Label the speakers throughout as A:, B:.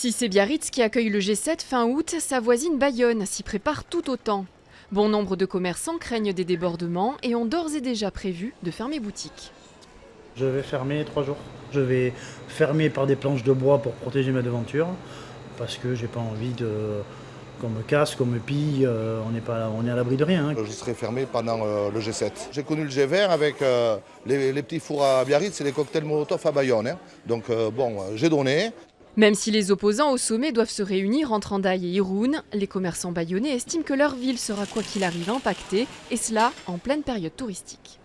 A: Si c'est Biarritz qui accueille le G7 fin août, sa voisine Bayonne s'y prépare tout autant. Bon nombre de commerçants craignent des débordements et ont d'ores et déjà prévu de fermer boutique.
B: Je vais fermer 3 jours. Je vais fermer par des planches de bois pour protéger ma devanture parce que j'ai pas envie qu'on me casse, qu'on me pille. On est à l'abri de rien.
C: Je serai fermé pendant le G7. J'ai connu le G20 avec les petits fours à Biarritz et les cocktails Molotov à Bayonne. Donc j'ai donné.
A: Même si les opposants au sommet doivent se réunir entre Hendaye et Irun, les commerçants bayonnais estiment que leur ville sera quoi qu'il arrive impactée, et cela en pleine période touristique.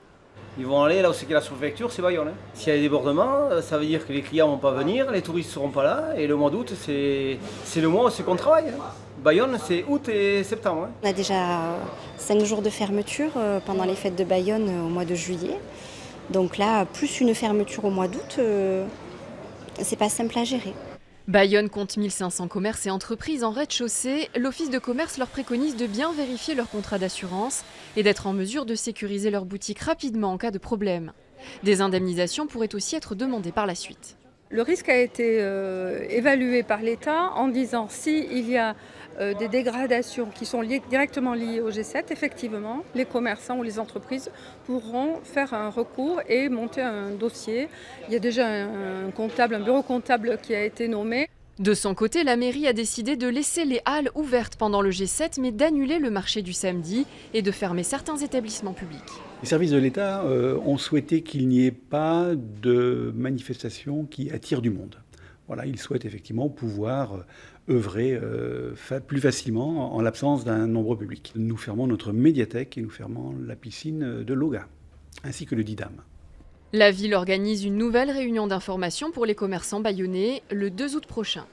D: Ils vont aller là où c'est la sous-préfecture, c'est Bayonne. S'il y a des débordements, ça veut dire que les clients ne vont pas venir, les touristes ne seront pas là, et le mois d'août, c'est le mois où c'est qu'on travaille. Bayonne, c'est août et septembre.
E: On a déjà 5 jours de fermeture pendant les fêtes de Bayonne au mois de juillet. Donc là, plus une fermeture au mois d'août, c'est pas simple à gérer.
A: Bayonne compte 1500 commerces et entreprises en rez-de-chaussée. L'office de commerce leur préconise de bien vérifier leur contrat d'assurance et d'être en mesure de sécuriser leur boutique rapidement en cas de problème. Des indemnisations pourraient aussi être demandées par la suite.
F: Le risque a été évalué par l'État en disant s'il y a des dégradations qui sont directement liées au G7, effectivement, les commerçants ou les entreprises pourront faire un recours et monter un dossier. Il y a déjà un bureau comptable qui a été nommé.
A: De son côté, la mairie a décidé de laisser les halles ouvertes pendant le G7, mais d'annuler le marché du samedi et de fermer certains établissements publics.
G: Les services de l'État ont souhaité qu'il n'y ait pas de manifestations qui attirent du monde. Voilà, ils souhaitent effectivement pouvoir œuvrer plus facilement en l'absence d'un nombre public. Nous fermons notre médiathèque et nous fermons la piscine de Loga, ainsi que le Didam.
A: La ville organise une nouvelle réunion d'information pour les commerçants bayonnais le 2 août prochain.